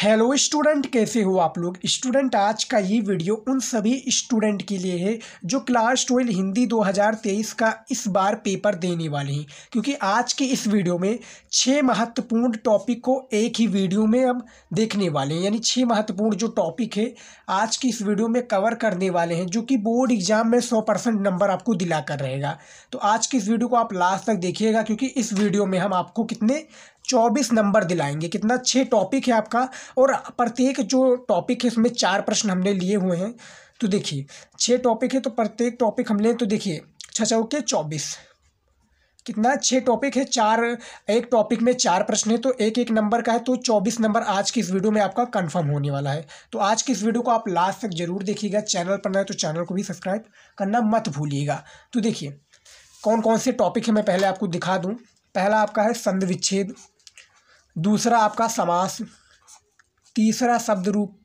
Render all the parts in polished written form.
Hello student, कैसे हो आप लोग। स्टूडेंट, आज का ये वीडियो उन सभी स्टूडेंट के लिए है जो क्लास 12 हिंदी 2023 का इस बार पेपर देने वाले हैं, क्योंकि आज के इस वीडियो में 6 महत्वपूर्ण टॉपिक को एक ही वीडियो में हम देखने वाले हैं। यानी 6 महत्वपूर्ण जो टॉपिक है आज की इस वीडियो में कवर करने वाले हैं, जो कि बोर्ड एग्जाम में 100% नंबर आपको दिला कर रहेगा। तो आज की इस वीडियो को आप लास्ट तक देखिएगा, क्योंकि इस वीडियो में हम आपको कितने 24 नंबर दिलाएंगे। कितना 6 टॉपिक है आपका, और प्रत्येक जो टॉपिक है इसमें 4 प्रश्न हमने लिए हुए हैं। तो देखिए 6 टॉपिक है, तो प्रत्येक टॉपिक हमने तो देखिए 6 चौके 24, कितना 6 टॉपिक है, 4 एक टॉपिक में 4 प्रश्न है, तो एक एक नंबर का है, तो 24 नंबर आज की इस वीडियो में आपका कंफर्म होने वाला है। तो आज की इस वीडियो को आप लास्ट तक जरूर देखिएगा। चैनल पर नए हैं तो चैनल को भी सब्सक्राइब करना मत भूलिएगा। तो देखिए कौन कौन से टॉपिक है मैं पहले आपको दिखा दूँ। पहला आपका है संधि विच्छेद, दूसरा आपका समास, तीसरा शब्द रूप,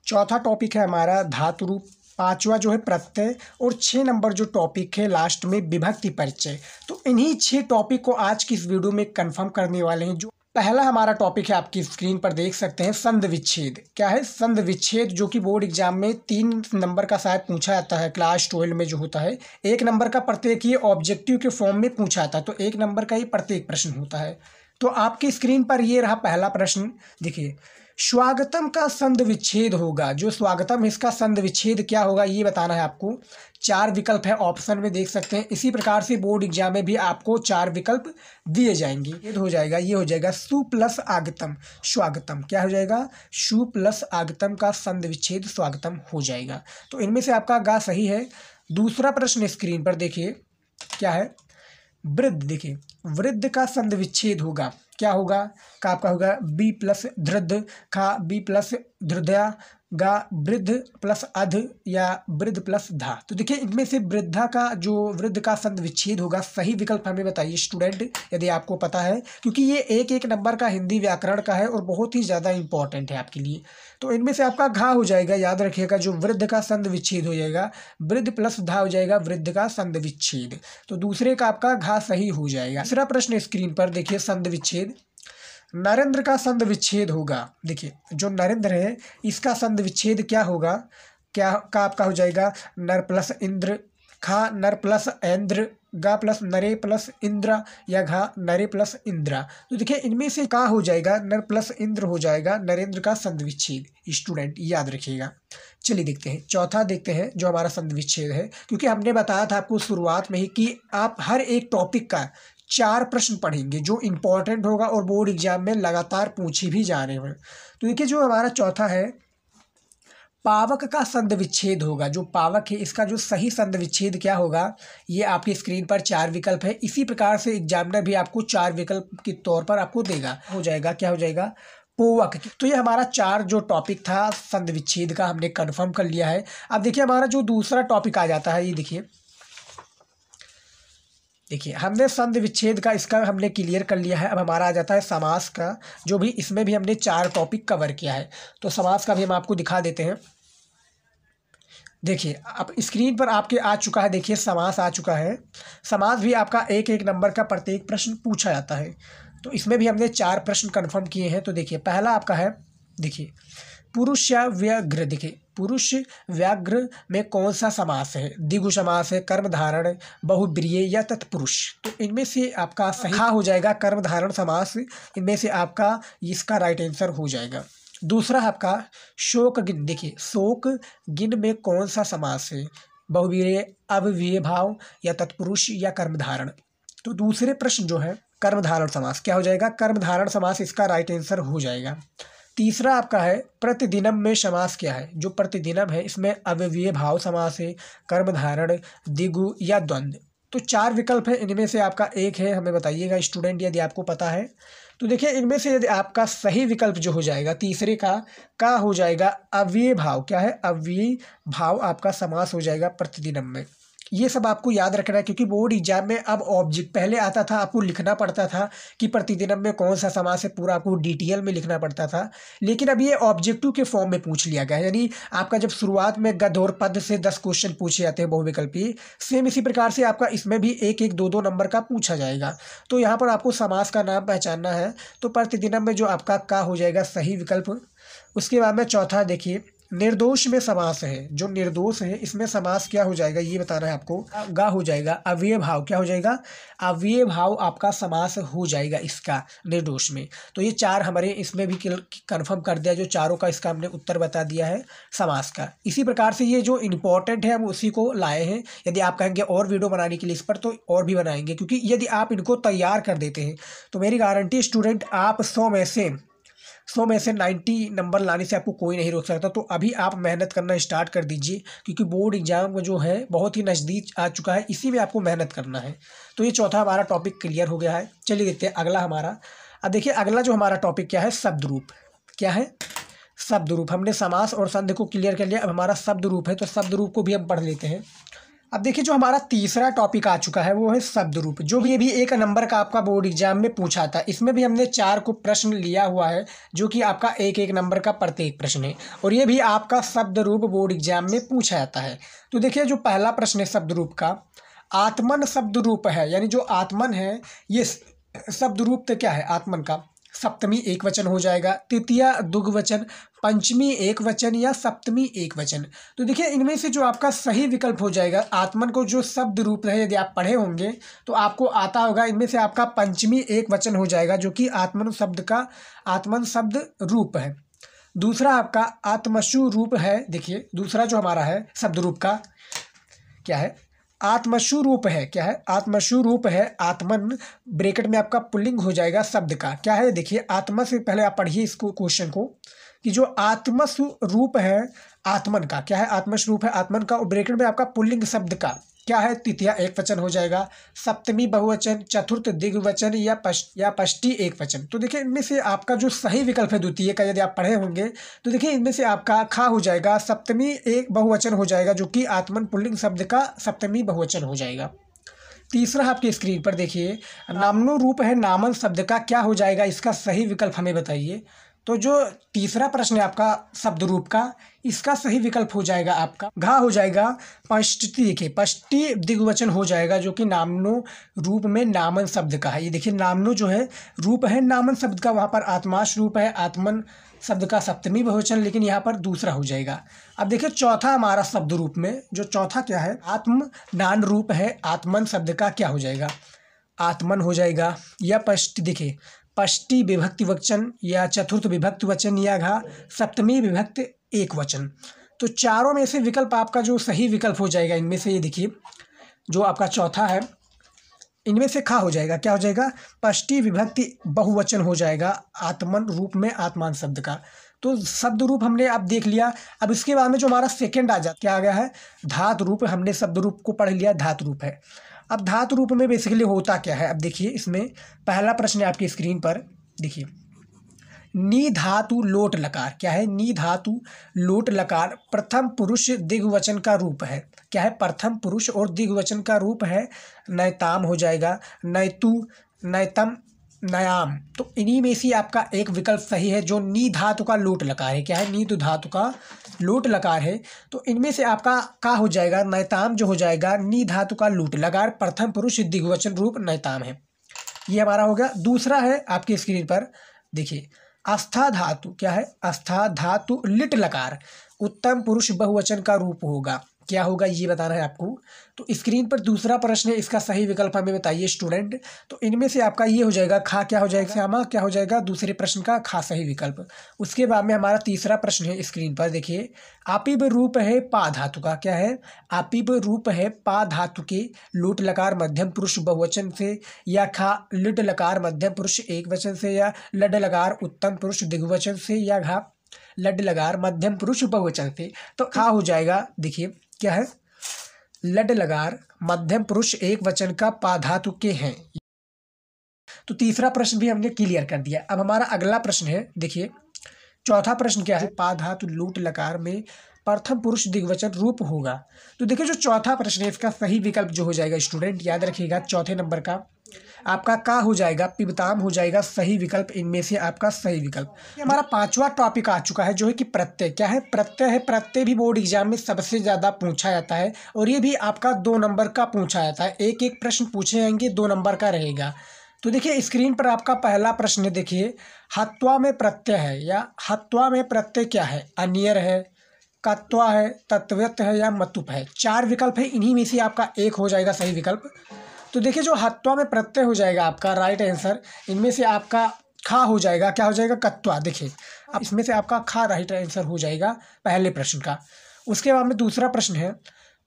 चौथा टॉपिक है हमारा धातु रूप, पांचवा जो है प्रत्यय, और 6 नंबर जो टॉपिक है लास्ट में विभक्ति परिचय। तो इन्हीं 6 टॉपिक को आज की इस वीडियो में कंफर्म करने वाले हैं। जो पहला हमारा टॉपिक है आपकी स्क्रीन पर देख सकते हैं, संधि विच्छेद। क्या है संधि विच्छेद, जो कि बोर्ड एग्जाम में 3 नंबर का शायद पूछा जाता है। क्लास 12 में जो होता है 1 नंबर का प्रत्येक ये ऑब्जेक्टिव के फॉर्म में पूछा जाता है, तो 1 नंबर का ही प्रत्येक प्रश्न होता है। तो आपकी स्क्रीन पर ये रहा पहला प्रश्न। देखिए स्वागतम का संधि विच्छेद होगा। जो स्वागतम है इसका संधि विच्छेद क्या होगा ये बताना है आपको। 4 विकल्प है ऑप्शन में देख सकते हैं। इसी प्रकार से बोर्ड एग्जाम में भी आपको 4 विकल्प दिए जाएंगे। ये हो जाएगा, ये हो जाएगा सु प्लस आगतम स्वागतम। क्या हो जाएगा? सु प्लस आगतम का संधि विच्छेद स्वागतम हो जाएगा। तो इनमें से आपका गा सही है। दूसरा प्रश्न स्क्रीन पर देखिए क्या है, वृद्ध। देखिए वृद्ध का संधि विच्छेद होगा, क्या होगा? का आपका होगा बी प्लस धृद्ध, खा बी प्लस धृदया, गा वृद्ध प्लस अध, या वृद्ध प्लस धा। तो देखिए इनमें से वृद्धा का जो वृद्ध का संधि विच्छेद होगा सही विकल्प हमें बताइए स्टूडेंट, यदि आपको पता है, क्योंकि ये एक एक नंबर का हिंदी व्याकरण का है और बहुत ही ज़्यादा इंपॉर्टेंट है आपके लिए। तो इनमें से आपका घा हो जाएगा, याद रखिएगा, जो वृद्ध का संधि विच्छेद हो जाएगा, वृद्ध प्लस धा हो जाएगा वृद्ध का संधि विच्छेद। तो दूसरे का आपका घा सही हो जाएगा। तीसरा प्रश्न स्क्रीन पर देखिए, संधि विच्छेद नरेंद्र का संधि विच्छेद होगा। देखिए जो नरेंद्र है इसका संधि विच्छेद क्या होगा? क्या का आपका हो जाएगा नर प्लस इंद्र, खा नर प्लस ऐन्द्र, गा प्लस नरे प्लस इंद्रा, या घा नरे प्लस इंद्रा। तो देखिए इनमें से का हो जाएगा? नर प्लस इंद्र हो जाएगा नरेंद्र का संधि विच्छेद। स्टूडेंट याद रखिएगा। चलिए देखते हैं चौथा, देखते हैं जो हमारा संधि विच्छेद है, क्योंकि हमने बताया था आपको शुरुआत में ही कि आप हर एक टॉपिक का 4 प्रश्न पढ़ेंगे जो इंपॉर्टेंट होगा और बोर्ड एग्जाम में लगातार पूछे भी जा रहे हैं। तो देखिए जो हमारा चौथा है, पावक का संधि विच्छेद होगा। जो पावक है इसका जो सही संधि विच्छेद क्या होगा? ये आपकी स्क्रीन पर 4 विकल्प है। इसी प्रकार से एग्जामिनर भी आपको 4 विकल्प के तौर पर आपको देगा। हो जाएगा, क्या हो जाएगा? पोवक। तो ये हमारा 4 जो टॉपिक था संधि विच्छेद का हमने कंफर्म कर लिया है। अब देखिए हमारा जो दूसरा टॉपिक आ जाता है, ये देखिए हमने संधि विच्छेद का इसका हमने क्लियर कर लिया है। अब हमारा आ जाता है समास का, जो भी इसमें भी हमने 4 टॉपिक कवर किया है। तो समास का भी हम आपको दिखा देते हैं। देखिए अब स्क्रीन पर आपके आ चुका है, देखिए समास आ चुका है। समास भी आपका एक एक नंबर का प्रत्येक प्रश्न पूछा जाता है। तो इसमें भी हमने 4 प्रश्न कन्फर्म किए हैं। तो देखिए पहला आपका है, देखिए पुरुष या व्याघ्र। देखिए पुरुष व्याघ्र में कौन सा समास है? द्विगु समास है, कर्मधारण, बहुब्रीहि या तत्पुरुष। तो इनमें से आपका सही हो जाएगा कर्मधारण समास। इनमें से आपका इसका राइट आंसर हो जाएगा। दूसरा आपका शोक गिन। देखिए शोक गिन में कौन सा समास है? बहुब्रीहि, अव्ययीय भाव, या तत्पुरुष, या कर्मधारण। तो दूसरे प्रश्न जो है कर्मधारण समास, क्या हो जाएगा? कर्मधारण समास इसका राइट आंसर हो जाएगा। तीसरा आपका है प्रतिदिनम में समास क्या है? जो प्रतिदिनम है इसमें अव्ययीय भाव समास है, कर्मधारण, द्विगु, या द्वंद्व। तो 4 विकल्प है, इनमें से आपका एक है, हमें बताइएगा स्टूडेंट यदि आपको पता है। तो देखिए इनमें से यदि आपका सही विकल्प जो हो जाएगा तीसरे का हो जाएगा अव्ययीय भाव। क्या है? अव्ययीय भाव आपका समास हो जाएगा प्रतिदिनम में। ये सब आपको याद रखना है, क्योंकि बोर्ड एग्जाम में अब ऑब्जेक्ट पहले आता था, आपको लिखना पड़ता था कि प्रतिदिनम में कौन सा समास है, पूरा आपको डिटेल में लिखना पड़ता था। लेकिन अब ये ऑब्जेक्टिव के फॉर्म में पूछ लिया गया है, यानी आपका जब शुरुआत में गद्य और पद से 10 क्वेश्चन पूछे जाते हैं बहुविकल्पी, सेम इसी प्रकार से आपका इसमें भी एक एक दो दो नंबर का पूछा जाएगा। तो यहाँ पर आपको समास का नाम पहचानना है। तो प्रतिदिनम में जो आपका का हो जाएगा सही विकल्प। उसके बाद में चौथा देखिए, निर्दोष में समास है, जो निर्दोष है इसमें समास क्या हो जाएगा ये बताना है आपको। गा हो जाएगा, अव्यय भाव क्या हो जाएगा, अव्यय भाव आपका समास हो जाएगा इसका निर्दोष में। तो ये चार हमारे इसमें भी कंफर्म कर दिया, जो चारों का इसका हमने उत्तर बता दिया है समास का। इसी प्रकार से ये जो इम्पोर्टेंट है हम उसी को लाए हैं। यदि आप कहेंगे और वीडियो बनाने के लिए इस पर, तो और भी बनाएंगे, क्योंकि यदि आप इनको तैयार कर देते हैं तो मेरी गारंटी स्टूडेंट आप 100 में से 90 नंबर लाने से आपको कोई नहीं रोक सकता। तो अभी आप मेहनत करना स्टार्ट कर दीजिए, क्योंकि बोर्ड एग्जाम जो है बहुत ही नज़दीक आ चुका है, इसी में आपको मेहनत करना है। तो ये चौथा हमारा टॉपिक क्लियर हो गया है। चलिए देखते हैं अगला हमारा। अब देखिए अगला जो हमारा टॉपिक क्या है, शब्द रूप। क्या है, शब्द रूप। हमने समास और संधि को क्लियर कर लिया, अब हमारा शब्द रूप है, तो शब्द रूप को भी हम पढ़ लेते हैं। अब देखिए जो हमारा तीसरा टॉपिक आ चुका है वो है शब्द रूप, जो भी ये भी 1 नंबर का आपका बोर्ड एग्जाम में पूछा था। इसमें भी हमने 4 को प्रश्न लिया हुआ है, जो कि आपका 1-1 नंबर का प्रत्येक प्रश्न है, और ये भी आपका शब्द रूप बोर्ड एग्जाम में पूछा जाता है। तो देखिए जो पहला प्रश्न है शब्द रूप का, आत्मन शब्द रूप है, यानी जो आत्मन है ये शब्द रूप तो क्या है, आत्मन का सप्तमी एक वचन हो जाएगा, तृतीया द्विवचन, पंचमी एक वचन या सप्तमी एक वचन। तो देखिए इनमें से जो आपका सही विकल्प हो जाएगा, आत्मन को जो शब्द रूप है यदि आप पढ़े होंगे तो आपको आता होगा, इनमें से आपका पंचमी एक वचन हो जाएगा, जो कि आत्मन शब्द का आत्मन शब्द रूप है। दूसरा आपका आत्मशु रूप है। देखिए दूसरा जो हमारा है शब्द रूप का क्या है, आत्मशु रूप है। क्या है, आत्मशु रूप है। आत्मन ब्रैकेट में आपका पुल्लिंग हो जाएगा शब्द का। क्या है, देखिए आत्मा से पहले आप पढ़िए इसको क्वेश्चन को, कि जो आत्मशु रूप है आत्मन का, क्या है, आत्मशु रूप है आत्मन का, और ब्रैकेट में आपका पुल्लिंग शब्द का क्या है, तृतीया एक वचन हो जाएगा, सप्तमी बहुवचन, चतुर्थ द्विवचन या पष्टी एक वचन। तो देखिए इनमें से आपका जो सही विकल्प है द्वितीय का, यदि आप पढ़े होंगे तो देखिए इनमें से आपका खा हो जाएगा, सप्तमी एक बहुवचन हो जाएगा, जो कि आत्मन पुल्लिंग शब्द का सप्तमी बहुवचन हो जाएगा। तीसरा आपकी स्क्रीन पर देखिए, नामनो रूप है नामन शब्द का, क्या हो जाएगा इसका सही विकल्प हमें बताइए। तो जो तीसरा प्रश्न है आपका शब्द रूप का, इसका सही विकल्प हो जाएगा आपका घा हो जाएगा, पष्टी। देखिए पष्टी द्विवचन हो जाएगा, जो कि नामनो रूप में नामन शब्द का है। ये देखिए नामनो जो है रूप है नामन शब्द का, वहाँ पर आत्माश रूप है आत्मन शब्द का सप्तमी बहुवचन, लेकिन यहाँ पर दूसरा हो जाएगा। अब देखिए चौथा हमारा शब्द रूप में जो चौथा क्या है, आत्म नान रूप है आत्मन शब्द का, क्या हो जाएगा, आत्मन हो जाएगा, या पष्ट। देखिए पष्टी विभक्ति वचन या चतुर्थ विभक्ति वचन या घा सप्तमी विभक्ति एक वचन। तो चारों में से विकल्प आपका जो सही विकल्प हो जाएगा इनमें से, ये देखिए जो आपका चौथा है इनमें से खा हो जाएगा, क्या हो जाएगा, पष्टी विभक्ति बहुवचन हो जाएगा आत्मन रूप में आत्मान शब्द का। तो शब्द रूप हमने अब देख लिया। अब इसके बाद में जो हमारा सेकंड आ जाता क्या आ गया है, धातु रूप। हमने शब्द रूप को पढ़ लिया, धातु रूप है। अब धातु रूप में बेसिकली होता क्या है, अब देखिए इसमें पहला प्रश्न है आपकी स्क्रीन पर। देखिए नी धातु लोट लकार, क्या है, नी धातु लोट लकार प्रथम पुरुष द्विवचन का रूप है। क्या है, प्रथम पुरुष और द्विवचन का रूप है, नयताम हो जाएगा, नयतु, नयतम, नयाम। तो इन्हीं में से आपका एक विकल्प सही है, जो नी धातु का लोट लकार है। क्या है, नी धातु का लोट लकार है। तो इनमें से आपका का हो जाएगा, नयताम जो हो जाएगा, नी धातु का लोट लकार प्रथम पुरुष द्विवचन रूप नयताम है। ये हमारा हो गया। दूसरा है आपकी स्क्रीन पर देखिए आस्था धातु, क्या है, आस्था धातु लिट लकार उत्तम पुरुष बहुवचन का रूप होगा। क्या होगा ये बताना है आपको। तो स्क्रीन पर दूसरा प्रश्न है, इसका सही विकल्प हमें बताइए स्टूडेंट। तो इनमें से आपका ये हो जाएगा खा, क्या हो जाएगा, श्यामा क्या हो जाएगा, दूसरे प्रश्न का खा सही विकल्प। उसके बाद में हमारा तीसरा प्रश्न है स्क्रीन पर देखिए, आपिब रूप है पा धातु का। क्या है, आपिब रूप है पा धातु के लोट लकार मध्यम पुरुष बहुवचन से, या खा लिट लकार मध्यम पुरुष एक वचन से, या लड लकार उत्तम पुरुष द्विवचन से, या घा लड लकार मध्यम पुरुष बहुवचन से। तो खा हो जाएगा, देखिए क्या है, लड लकार मध्यम पुरुष एक वचन का पा धातु के हैं। तो तीसरा प्रश्न भी हमने क्लियर कर दिया। अब हमारा अगला प्रश्न है देखिए चौथा प्रश्न क्या है, पा धातु लूट लकार में प्रथम पुरुष द्विवचन रूप होगा। तो देखिए जो चौथा प्रश्न है इसका सही विकल्प जो हो जाएगा स्टूडेंट याद रखिएगा, चौथे नंबर का आपका का हो जाएगा, पिबताम हो जाएगा सही विकल्प, इनमें से आपका सही विकल्प। ये हमारा पांचवा टॉपिक आ चुका है जो है कि प्रत्यय। क्या है? प्रत्यय है। प्रत्यय भी बोर्ड एग्जाम में सबसे ज़्यादा पूछा जाता है और ये भी आपका 2 नंबर का पूछा जाता है। एक एक प्रश्न पूछे जाएंगे, 2 नंबर का रहेगा। तो देखिए स्क्रीन पर आपका पहला प्रश्न देखिए, हत्वा में प्रत्यय है या हत्वा में प्रत्यय क्या है? अनियर है, कत्वा है, तत्वत है या मतुप है। 4 विकल्प है, इन्हीं में से आपका एक हो जाएगा सही विकल्प। तो देखिए जो हत्वा में प्रत्यय हो जाएगा आपका राइट आंसर, इनमें से आपका खा हो जाएगा। क्या हो जाएगा? कत्वा। देखिए अब इसमें से आपका खा राइट आंसर हो जाएगा पहले प्रश्न का। उसके बाद में दूसरा प्रश्न है,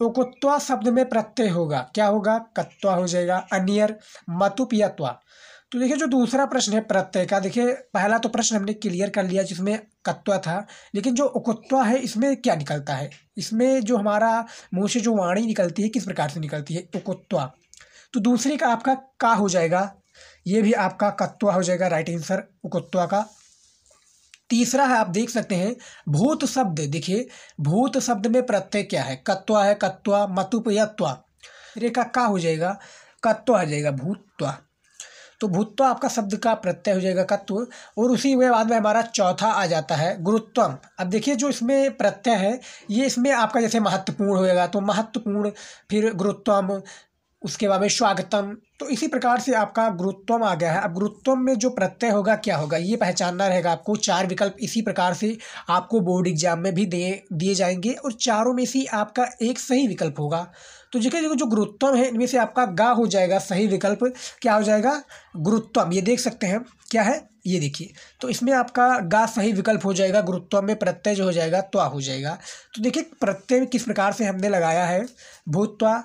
उकुत्वा शब्द में प्रत्यय होगा। क्या होगा? कत्वा हो जाएगा। अनियर, मतुप या त्वा। तो देखिए जो दूसरा प्रश्न है प्रत्यय का, देखिए पहला तो प्रश्न हमने क्लियर कर लिया जिसमें कत्वा था, लेकिन जो उकुत्वा है इसमें क्या निकलता है? इसमें जो हमारा मुंह से जो वाणी निकलती है किस प्रकार से निकलती है? उकुत्वा। तो दूसरी का आपका का हो जाएगा, ये भी आपका कत्वा हो जाएगा राइट आंसर उकुत्वा का। तीसरा है आप देख सकते हैं भूत शब्द। देखिए भूत शब्द में प्रत्यय क्या है? कत्वा है, कत्वा, मतुप या त्वा। रेखा का हो जाएगा, कत्वा हो जाएगा, भूतत्वा। तो भूतत्व आपका शब्द का प्रत्यय हो जाएगा कत्व। और उसी के बाद में हमारा चौथा आ जाता है गुरुत्वम। अब देखिए जो इसमें प्रत्यय है ये इसमें आपका जैसे महत्वपूर्ण होएगा तो महत्वपूर्ण, फिर गुरुत्वम, उसके बाद में स्वागतम। तो इसी प्रकार से आपका गुरुत्वम आ गया है। अब गुरुत्वम में जो प्रत्यय होगा क्या होगा ये पहचानना रहेगा आपको। 4 विकल्प इसी प्रकार से आपको बोर्ड एग्जाम में भी दिए जाएंगे और चारों में से आपका एक सही विकल्प होगा। तो देखिए जो गुरुत्वम है इनमें से आपका गा हो जाएगा सही विकल्प। क्या हो जाएगा? गुरुत्वम। ये देख सकते हैं क्या है, ये देखिए। तो इसमें आपका गा सही विकल्प हो जाएगा। गुरुत्वम में प्रत्यय जो हो जाएगा त्वा हो जाएगा। तो देखिए प्रत्यय किस प्रकार से हमने लगाया है, भूतत्वा,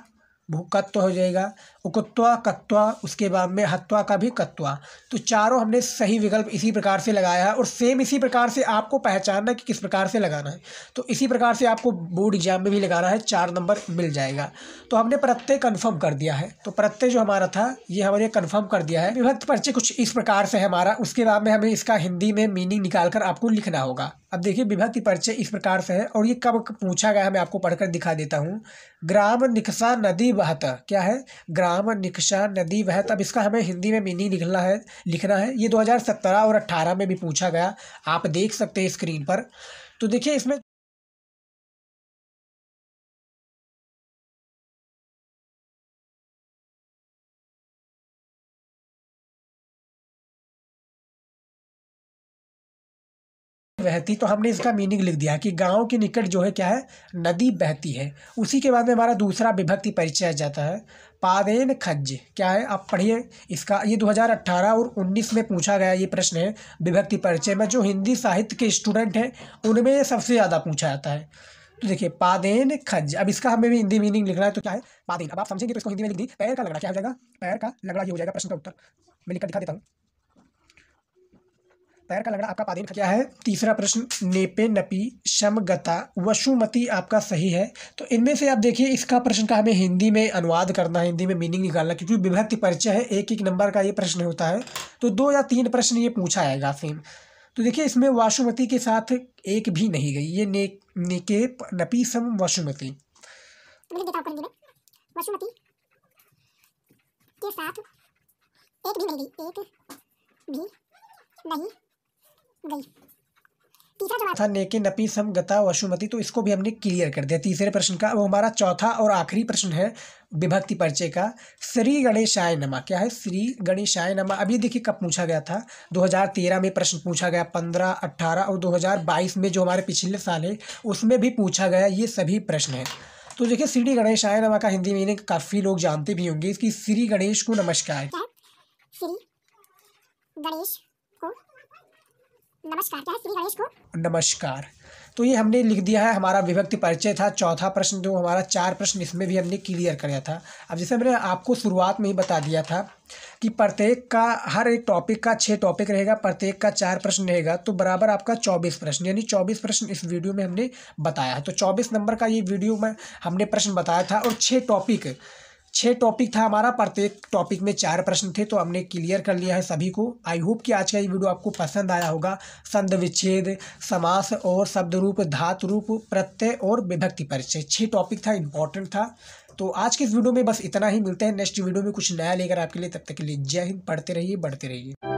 भूकत्व हो जाएगा, उकुत्वा, कत्वा, उसके बाद में हत्वा का भी कत्वा। तो चारों हमने सही विकल्प इसी प्रकार से लगाया है और सेम इसी प्रकार से आपको पहचानना है कि किस प्रकार से लगाना है। तो इसी प्रकार से आपको बोर्ड एग्जाम में भी लगाना है, 4 नंबर मिल जाएगा। तो हमने प्रत्यय कन्फर्म कर दिया है। तो प्रत्यय जो हमारा था ये हमने कन्फर्म कर दिया है। विभक्त परिचय कुछ इस प्रकार से है हमारा। उसके बाद में हमें इसका हिंदी में मीनिंग निकाल कर आपको लिखना होगा। अब देखिए विभक्ति परिचय इस प्रकार से है और ये कब पूछा गया है मैं आपको पढ़कर दिखा देता हूँ। ग्राम निकषा नदी बहत। क्या है? ग्राम निकषा नदी बहत। अब इसका हमें हिंदी में मीनिंग लिखना है। ये 2017 और 18 में भी पूछा गया, आप देख सकते हैं स्क्रीन पर। तो देखिए इसमें बहती, तो हमने इसका मीनिंग लिख दिया कि गांव के निकट जो है क्या है, नदी बहती है। उसी के बाद में हमारा दूसरा विभक्ति परिचय आ जाता है, पादेन खज्ज। क्या है? आप पढ़िए इसका। ये 2018 और 19 में पूछा गया ये प्रश्न है विभक्ति परिचय में। जो हिंदी साहित्य के स्टूडेंट हैं उनमें ये सबसे ज़्यादा पूछा जाता है। तो देखिए पादेन खज्ज। अब इसका हमें भी हिंदी मीनिंग लिखना है। तो क्या है? पादेन। अब आप समझेंगे तो इसको हिंदी में लिख दी, पैर का लगड़ा। क्या हो जाएगा? पैर का लगड़ा। ये हो जाएगा प्रश्न का उत्तर। मैं लिखकर दिखा देता हूँ। पैर का लगड़ा आपका पादेन क्या है? तीसरा प्रश्न, नेपे नपी समगता वसुमती आपका सही है। तो इनमें से आप देखिए इसका प्रश्न का हमें हिंदी में अनुवाद करना है, हिंदी में मीनिंग निकालना, क्योंकि विभक्ति परिचय है, एक एक नंबर का ये प्रश्न होता है। तो 2 या 3 प्रश्न ये पूछा आएगा सेम। तो देखिए इसमें वासुमती के साथ एक भी नहीं गई, ये नेकेप नपी सम वसुमती। वसुमती के साथ एक भी नहीं गई, एक भी नहीं गई। तीसरा जो था नेके नपी सम गता वसुमती, तो इसको भी हमने क्लियर कर दिया तीसरे प्रश्न का। वो हमारा चौथा और आखिरी प्रश्न है विभक्ति परिचय का, श्री गणेशाय नमः। क्या है? श्री गणेशाय नमः। अब ये देखिए कब पूछा गया था, 2013 में प्रश्न पूछा गया, 15, 18 और 2022 में जो हमारे पिछले साल है उसमें भी पूछा गया ये सभी प्रश्न हैं। तो देखिए श्री गणेशाय नमः का हिंदी मीनिंग काफ़ी लोग जानते भी होंगे, इसकी श्री गणेश को नमस्कार। श्री गणेश को नमस्कार। क्या है? श्री गणेश को नमस्कार। तो ये हमने लिख दिया है, हमारा विभक्ति परिचय था चौथा प्रश्न। जो हमारा 4 प्रश्न इसमें भी हमने क्लियर कराया था। अब जैसे मैंने आपको शुरुआत में ही बता दिया था कि प्रत्येक का हर एक टॉपिक का 6 टॉपिक रहेगा, प्रत्येक का 4 प्रश्न रहेगा, तो बराबर आपका 24 प्रश्न, यानी 24 प्रश्न इस वीडियो में हमने बताया है। तो 24 नंबर का ये वीडियो में हमने प्रश्न बताया था और 6 टॉपिक 6 टॉपिक था हमारा, प्रत्येक टॉपिक में 4 प्रश्न थे, तो हमने क्लियर कर लिया है सभी को। आई होप कि आज का ये वीडियो आपको पसंद आया होगा। संधि विच्छेद, समास और शब्द रूप, धातु रूप, प्रत्यय और विभक्ति परिचय 6 टॉपिक था, इंपॉर्टेंट था। तो आज के इस वीडियो में बस इतना ही। मिलते हैं नेक्स्ट वीडियो में कुछ नया लेकर आपके लिए। तब तक के लिए जय हिंद। पढ़ते रहिए, बढ़ते रहिए।